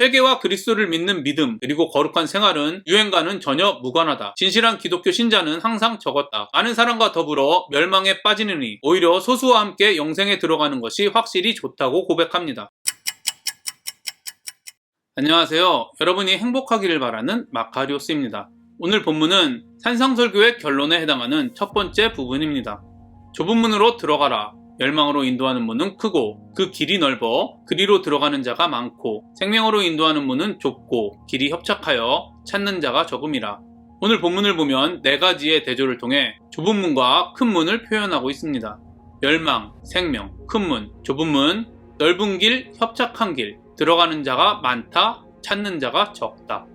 회개와 그리스도를 믿는 믿음 그리고 거룩한 생활은 유행과는 전혀 무관하다. 진실한 기독교 신자는 항상 적었다. 많은 사람과 더불어 멸망에 빠지느니 오히려 소수와 함께 영생에 들어가는 것이 확실히 좋다고 고백합니다. 안녕하세요. 여러분이 행복하기를 바라는 마카리오스입니다. 오늘 본문은 산상설교의 결론에 해당하는 첫 번째 부분입니다. 좁은 문으로 들어가라. 멸망으로 인도하는 문은 크고 그 길이 넓어 그리로 들어가는 자가 많고 생명으로 인도하는 문은 좁고 길이 협착하여 찾는 자가 적음이라. 오늘 본문을 보면 네 가지의 대조를 통해 좁은 문과 큰 문을 표현하고 있습니다. 멸망, 생명, 큰 문, 좁은 문, 넓은 길, 협착한 길, 들어가는 자가 많다, 찾는 자가 적다.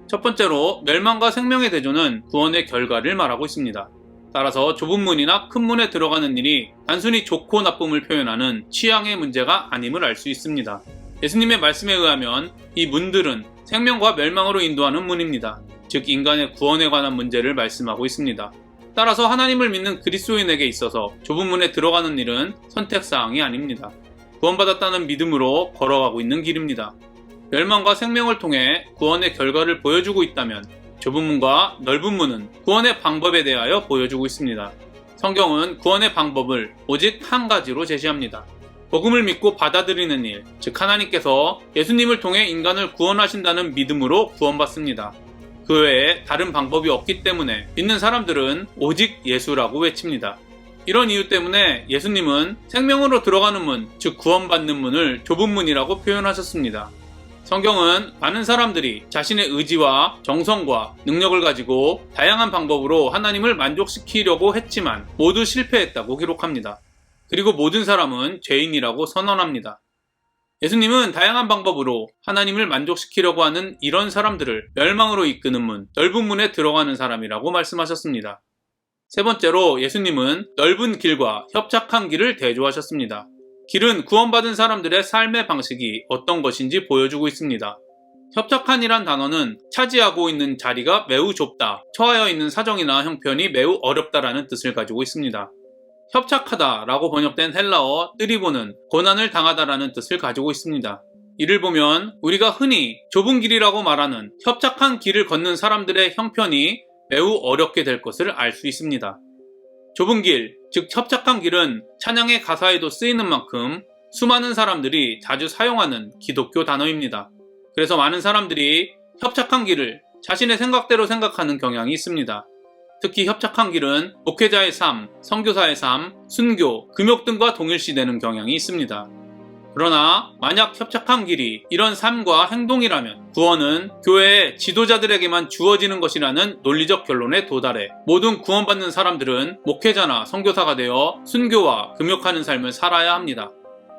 첫 번째로 멸망과 생명의 대조는 구원의 결과를 말하고 있습니다. 따라서 좁은 문이나 큰 문에 들어가는 일이 단순히 좋고 나쁨을 표현하는 취향의 문제가 아님을 알 수 있습니다. 예수님의 말씀에 의하면 이 문들은 생명과 멸망으로 인도하는 문입니다. 즉 인간의 구원에 관한 문제를 말씀하고 있습니다. 따라서 하나님을 믿는 그리스도인에게 있어서 좁은 문에 들어가는 일은 선택사항이 아닙니다. 구원받았다는 믿음으로 걸어가고 있는 길입니다. 멸망과 생명을 통해 구원의 결과를 보여주고 있다면 좁은 문과 넓은 문은 구원의 방법에 대하여 보여주고 있습니다. 성경은 구원의 방법을 오직 한 가지로 제시합니다. 복음을 믿고 받아들이는 일, 즉 하나님께서 예수님을 통해 인간을 구원하신다는 믿음으로 구원받습니다. 그 외에 다른 방법이 없기 때문에 믿는 사람들은 오직 예수라고 외칩니다. 이런 이유 때문에 예수님은 생명으로 들어가는 문, 즉 구원받는 문을 좁은 문이라고 표현하셨습니다. 성경은 많은 사람들이 자신의 의지와 정성과 능력을 가지고 다양한 방법으로 하나님을 만족시키려고 했지만 모두 실패했다고 기록합니다. 그리고 모든 사람은 죄인이라고 선언합니다. 예수님은 다양한 방법으로 하나님을 만족시키려고 하는 이런 사람들을 멸망으로 이끄는 문, 넓은 문에 들어가는 사람이라고 말씀하셨습니다. 세 번째로 예수님은 넓은 길과 협착한 길을 대조하셨습니다. 길은 구원받은 사람들의 삶의 방식이 어떤 것인지 보여주고 있습니다. 협착한이란 단어는 차지하고 있는 자리가 매우 좁다, 처하여 있는 사정이나 형편이 매우 어렵다라는 뜻을 가지고 있습니다. 협착하다라고 번역된 헬라어 뜨리보는 고난을 당하다라는 뜻을 가지고 있습니다. 이를 보면 우리가 흔히 좁은 길이라고 말하는 협착한 길을 걷는 사람들의 형편이 매우 어렵게 될 것을 알 수 있습니다. 좁은 길, 즉 협착한 길은 찬양의 가사에도 쓰이는 만큼 수많은 사람들이 자주 사용하는 기독교 단어입니다. 그래서 많은 사람들이 협착한 길을 자신의 생각대로 생각하는 경향이 있습니다. 특히 협착한 길은 목회자의 삶, 선교사의 삶, 순교, 금욕 등과 동일시되는 경향이 있습니다. 그러나 만약 협착한 길이 이런 삶과 행동이라면 구원은 교회의 지도자들에게만 주어지는 것이라는 논리적 결론에 도달해 모든 구원받는 사람들은 목회자나 선교사가 되어 순교와 금욕하는 삶을 살아야 합니다.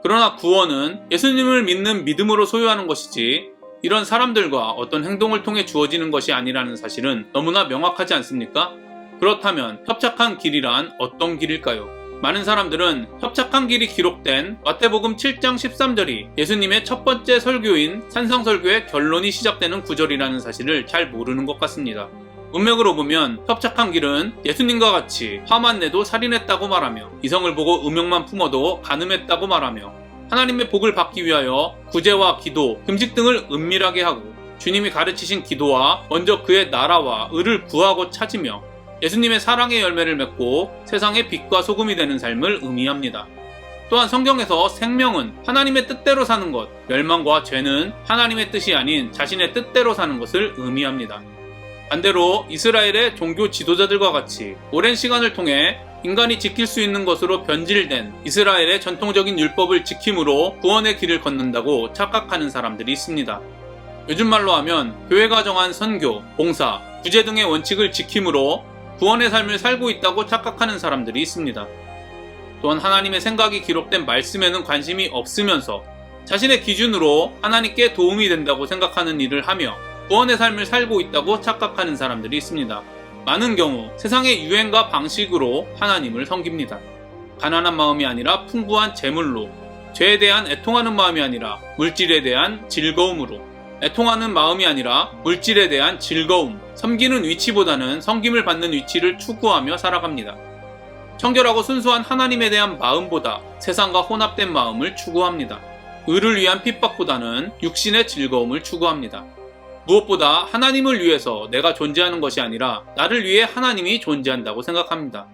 그러나 구원은 예수님을 믿는 믿음으로 소유하는 것이지 이런 사람들과 어떤 행동을 통해 주어지는 것이 아니라는 사실은 너무나 명확하지 않습니까? 그렇다면 협착한 길이란 어떤 길일까요? 많은 사람들은 협착한 길이 기록된 마태복음 7장 13절이 예수님의 첫 번째 설교인 산상설교의 결론이 시작되는 구절이라는 사실을 잘 모르는 것 같습니다. 문맥으로 보면 협착한 길은 예수님과 같이 화만 내도 살인했다고 말하며 이성을 보고 음욕만 품어도 간음했다고 말하며 하나님의 복을 받기 위하여 구제와 기도, 금식 등을 은밀하게 하고 주님이 가르치신 기도와 먼저 그의 나라와 의를 구하고 찾으며 예수님의 사랑의 열매를 맺고 세상의 빛과 소금이 되는 삶을 의미합니다. 또한 성경에서 생명은 하나님의 뜻대로 사는 것, 멸망과 죄는 하나님의 뜻이 아닌 자신의 뜻대로 사는 것을 의미합니다. 반대로 이스라엘의 종교 지도자들과 같이 오랜 시간을 통해 인간이 지킬 수 있는 것으로 변질된 이스라엘의 전통적인 율법을 지킴으로 구원의 길을 걷는다고 착각하는 사람들이 있습니다. 요즘 말로 하면 교회가 정한 선교, 봉사, 구제 등의 원칙을 지킴으로 구원의 삶을 살고 있다고 착각하는 사람들이 있습니다. 또한 하나님의 생각이 기록된 말씀에는 관심이 없으면서 자신의 기준으로 하나님께 도움이 된다고 생각하는 일을 하며 구원의 삶을 살고 있다고 착각하는 사람들이 있습니다. 많은 경우 세상의 유행과 방식으로 하나님을 섬깁니다. 가난한 마음이 아니라 풍부한 재물로, 죄에 대한 애통하는 마음이 아니라 물질에 대한 즐거움으로, 애통하는 마음이 아니라 물질에 대한 즐거움, 섬기는 위치보다는 섬김을 받는 위치를 추구하며 살아갑니다. 청결하고 순수한 하나님에 대한 마음보다 세상과 혼합된 마음을 추구합니다. 의를 위한 핍박보다는 육신의 즐거움을 추구합니다. 무엇보다 하나님을 위해서 내가 존재하는 것이 아니라 나를 위해 하나님이 존재한다고 생각합니다.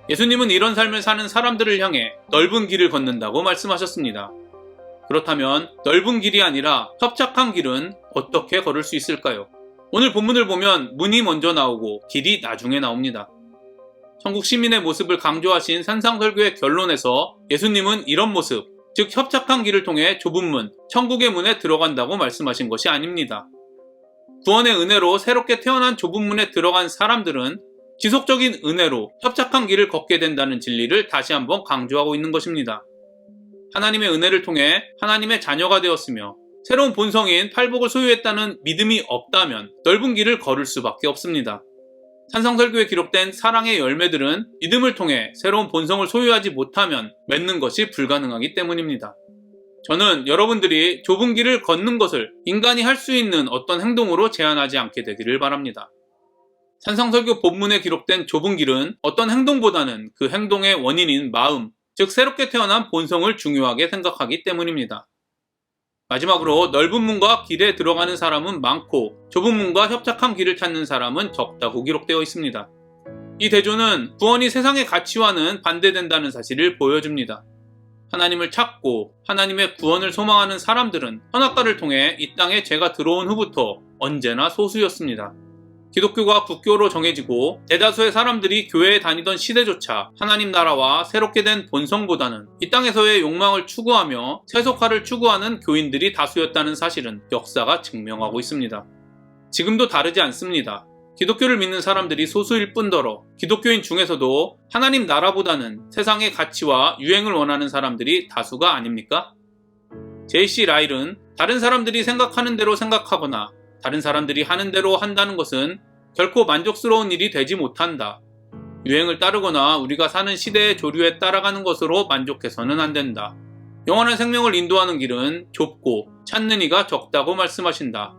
예수님은 이런 삶을 사는 사람들을 향해 넓은 길을 걷는다고 말씀하셨습니다. 그렇다면 넓은 길이 아니라 협착한 길은 어떻게 걸을 수 있을까요? 오늘 본문을 보면 문이 먼저 나오고 길이 나중에 나옵니다. 천국 시민의 모습을 강조하신 산상설교의 결론에서 예수님은 이런 모습, 즉 협착한 길을 통해 좁은 문, 천국의 문에 들어간다고 말씀하신 것이 아닙니다. 구원의 은혜로 새롭게 태어난 좁은 문에 들어간 사람들은 지속적인 은혜로 협착한 길을 걷게 된다는 진리를 다시 한번 강조하고 있는 것입니다. 하나님의 은혜를 통해 하나님의 자녀가 되었으며 새로운 본성인 팔복을 소유했다는 믿음이 없다면 넓은 길을 걸을 수밖에 없습니다. 산상설교에 기록된 사랑의 열매들은 믿음을 통해 새로운 본성을 소유하지 못하면 맺는 것이 불가능하기 때문입니다. 저는 여러분들이 좁은 길을 걷는 것을 인간이 할 수 있는 어떤 행동으로 제한하지 않게 되기를 바랍니다. 산상설교 본문에 기록된 좁은 길은 어떤 행동보다는 그 행동의 원인인 마음, 즉 새롭게 태어난 본성을 중요하게 생각하기 때문입니다. 마지막으로 넓은 문과 길에 들어가는 사람은 많고 좁은 문과 협착한 길을 찾는 사람은 적다고 기록되어 있습니다. 이 대조는 구원이 세상의 가치와는 반대된다는 사실을 보여줍니다. 하나님을 찾고 하나님의 구원을 소망하는 사람들은 선악과를 통해 이 땅에 죄가 들어온 후부터 언제나 소수였습니다. 기독교가 국교로 정해지고 대다수의 사람들이 교회에 다니던 시대조차 하나님 나라와 새롭게 된 본성보다는 이 땅에서의 욕망을 추구하며 세속화를 추구하는 교인들이 다수였다는 사실은 역사가 증명하고 있습니다. 지금도 다르지 않습니다. 기독교를 믿는 사람들이 소수일 뿐더러 기독교인 중에서도 하나님 나라보다는 세상의 가치와 유행을 원하는 사람들이 다수가 아닙니까? J.C. 라일은 다른 사람들이 생각하는 대로 생각하거나 다른 사람들이 하는 대로 한다는 것은 결코 만족스러운 일이 되지 못한다. 유행을 따르거나 우리가 사는 시대의 조류에 따라가는 것으로 만족해서는 안 된다. 영원한 생명을 인도하는 길은 좁고 찾는 이가 적다고 말씀하신다.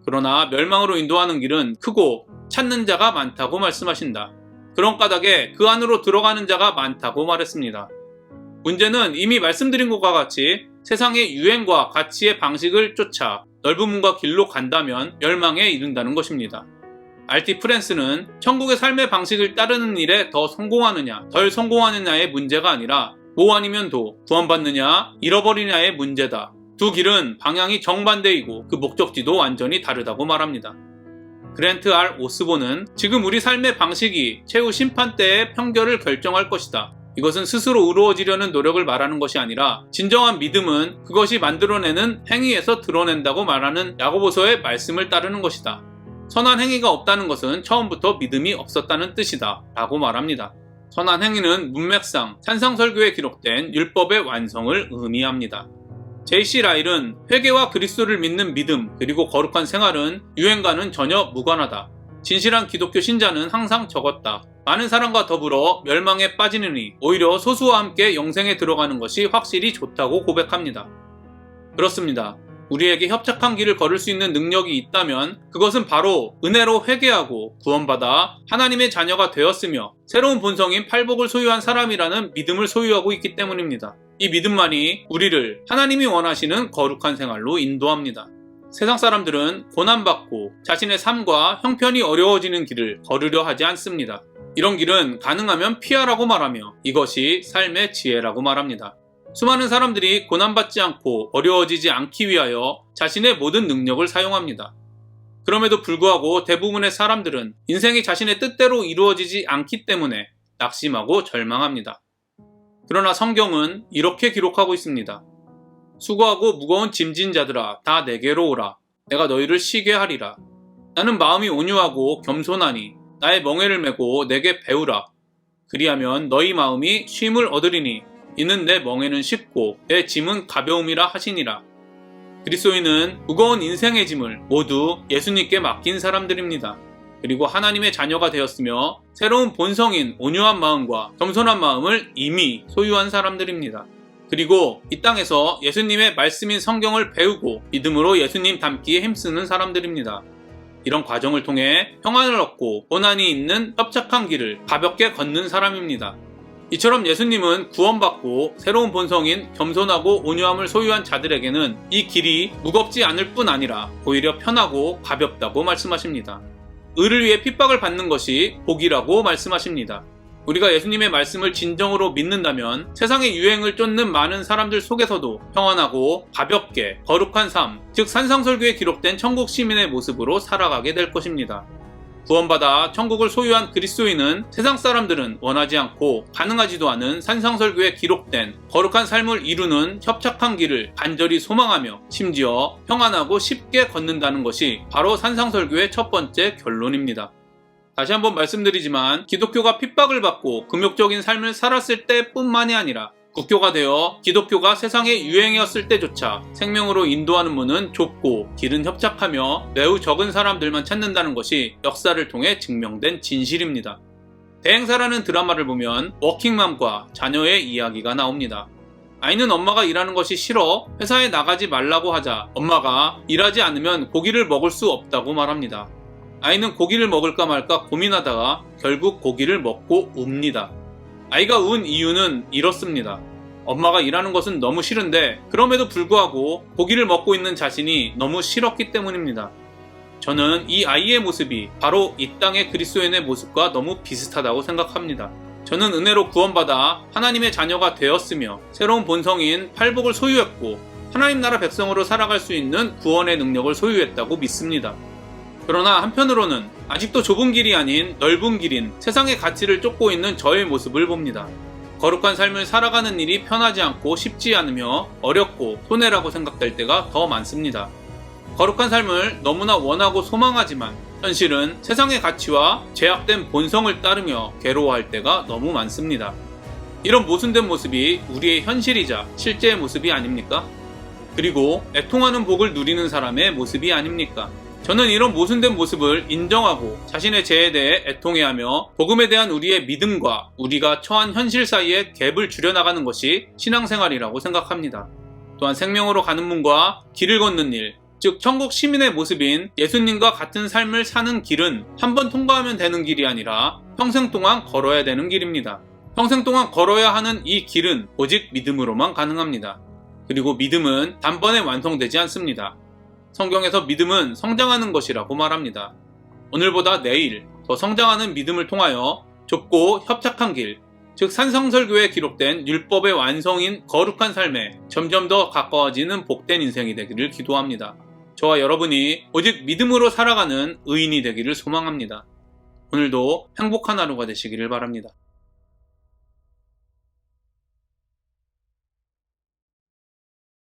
그러나 멸망으로 인도하는 길은 크고 찾는 자가 많다고 말씀하신다. 그런 까닭에 그 안으로 들어가는 자가 많다고 말했습니다. 문제는 이미 말씀드린 것과 같이 세상의 유행과 가치의 방식을 쫓아 넓은 문과 길로 간다면 멸망에 이른다는 것입니다. R.T. 프랜스는 천국의 삶의 방식을 따르는 일에 더 성공하느냐, 덜 성공하느냐의 문제가 아니라 뭐 아니면 도, 구원받느냐, 잃어버리냐의 문제다. 두 길은 방향이 정반대이고 그 목적지도 완전히 다르다고 말합니다. 그랜트 R. 오스본은 지금 우리 삶의 방식이 최후 심판 때의 평결을 결정할 것이다. 이것은 스스로 의로워지려는 노력을 말하는 것이 아니라 진정한 믿음은 그것이 만들어내는 행위에서 드러낸다고 말하는 야고보서의 말씀을 따르는 것이다. 선한 행위가 없다는 것은 처음부터 믿음이 없었다는 뜻이다 라고 말합니다. 선한 행위는 문맥상 산상설교에 기록된 율법의 완성을 의미합니다. J.C. 라일은 회개와 그리스도를 믿는 믿음 그리고 거룩한 생활은 유행과는 전혀 무관하다. 진실한 기독교 신자는 항상 적었다. 많은 사람과 더불어 멸망에 빠지느니 오히려 소수와 함께 영생에 들어가는 것이 확실히 좋다고 고백합니다. 그렇습니다. 우리에게 협착한 길을 걸을 수 있는 능력이 있다면 그것은 바로 은혜로 회개하고 구원받아 하나님의 자녀가 되었으며 새로운 본성인 팔복을 소유한 사람이라는 믿음을 소유하고 있기 때문입니다. 이 믿음만이 우리를 하나님이 원하시는 거룩한 생활로 인도합니다. 세상 사람들은 고난받고 자신의 삶과 형편이 어려워지는 길을 걸으려 하지 않습니다. 이런 길은 가능하면 피하라고 말하며 이것이 삶의 지혜라고 말합니다. 수많은 사람들이 고난받지 않고 어려워지지 않기 위하여 자신의 모든 능력을 사용합니다. 그럼에도 불구하고 대부분의 사람들은 인생이 자신의 뜻대로 이루어지지 않기 때문에 낙심하고 절망합니다. 그러나 성경은 이렇게 기록하고 있습니다. 수고하고 무거운 짐진 자들아 다 내게로 오라. 내가 너희를 쉬게 하리라. 나는 마음이 온유하고 겸손하니 나의 멍에를 메고 내게 배우라. 그리하면 너희 마음이 쉼을 얻으리니 이는 내 멍에는 쉽고 내 짐은 가벼움이라 하시니라. 그리스도인은 무거운 인생의 짐을 모두 예수님께 맡긴 사람들입니다. 그리고 하나님의 자녀가 되었으며 새로운 본성인 온유한 마음과 겸손한 마음을 이미 소유한 사람들입니다. 그리고 이 땅에서 예수님의 말씀인 성경을 배우고 믿음으로 예수님 닮기에 힘쓰는 사람들입니다. 이런 과정을 통해 평안을 얻고 고난이 있는 협착한 길을 가볍게 걷는 사람입니다. 이처럼 예수님은 구원받고 새로운 본성인 겸손하고 온유함을 소유한 자들에게는 이 길이 무겁지 않을 뿐 아니라 오히려 편하고 가볍다고 말씀하십니다. 의를 위해 핍박을 받는 것이 복이라고 말씀하십니다. 우리가 예수님의 말씀을 진정으로 믿는다면 세상의 유행을 쫓는 많은 사람들 속에서도 평안하고 가볍게 거룩한 삶, 즉 산상설교에 기록된 천국 시민의 모습으로 살아가게 될 것입니다. 구원받아 천국을 소유한 그리스도인은 세상 사람들은 원하지 않고 가능하지도 않은 산상설교에 기록된 거룩한 삶을 이루는 협착한 길을 간절히 소망하며 심지어 평안하고 쉽게 걷는다는 것이 바로 산상설교의 첫 번째 결론입니다. 다시 한번 말씀드리지만 기독교가 핍박을 받고 금욕적인 삶을 살았을 때뿐만이 아니라 국교가 되어 기독교가 세상의 유행이었을 때조차 생명으로 인도하는 문은 좁고 길은 협착하며 매우 적은 사람들만 찾는다는 것이 역사를 통해 증명된 진실입니다. 대행사라는 드라마를 보면 워킹맘과 자녀의 이야기가 나옵니다. 아이는 엄마가 일하는 것이 싫어 회사에 나가지 말라고 하자 엄마가 일하지 않으면 고기를 먹을 수 없다고 말합니다. 아이는 고기를 먹을까 말까 고민하다가 결국 고기를 먹고 웁니다. 아이가 운 이유는 이렇습니다. 엄마가 일하는 것은 너무 싫은데 그럼에도 불구하고 고기를 먹고 있는 자신이 너무 싫었기 때문입니다. 저는 이 아이의 모습이 바로 이 땅의 그리스도인의 모습과 너무 비슷하다고 생각합니다. 저는 은혜로 구원받아 하나님의 자녀가 되었으며 새로운 본성인 팔복을 소유했고 하나님 나라 백성으로 살아갈 수 있는 구원의 능력을 소유했다고 믿습니다. 그러나 한편으로는 아직도 좁은 길이 아닌 넓은 길인 세상의 가치를 쫓고 있는 저의 모습을 봅니다. 거룩한 삶을 살아가는 일이 편하지 않고 쉽지 않으며 어렵고 손해라고 생각될 때가 더 많습니다. 거룩한 삶을 너무나 원하고 소망하지만 현실은 세상의 가치와 제약된 본성을 따르며 괴로워할 때가 너무 많습니다. 이런 모순된 모습이 우리의 현실이자 실제의 모습이 아닙니까? 그리고 애통하는 복을 누리는 사람의 모습이 아닙니까? 저는 이런 모순된 모습을 인정하고 자신의 죄에 대해 애통해하며 복음에 대한 우리의 믿음과 우리가 처한 현실 사이에 갭을 줄여나가는 것이 신앙생활이라고 생각합니다. 또한 생명으로 가는 문과 길을 걷는 일, 즉 천국 시민의 모습인 예수님과 같은 삶을 사는 길은 한 번 통과하면 되는 길이 아니라 평생 동안 걸어야 되는 길입니다. 평생 동안 걸어야 하는 이 길은 오직 믿음으로만 가능합니다. 그리고 믿음은 단번에 완성되지 않습니다. 성경에서 믿음은 성장하는 것이라고 말합니다. 오늘보다 내일 더 성장하는 믿음을 통하여 좁고 협착한 길, 즉 산상설교에 기록된 율법의 완성인 거룩한 삶에 점점 더 가까워지는 복된 인생이 되기를 기도합니다. 저와 여러분이 오직 믿음으로 살아가는 의인이 되기를 소망합니다. 오늘도 행복한 하루가 되시기를 바랍니다.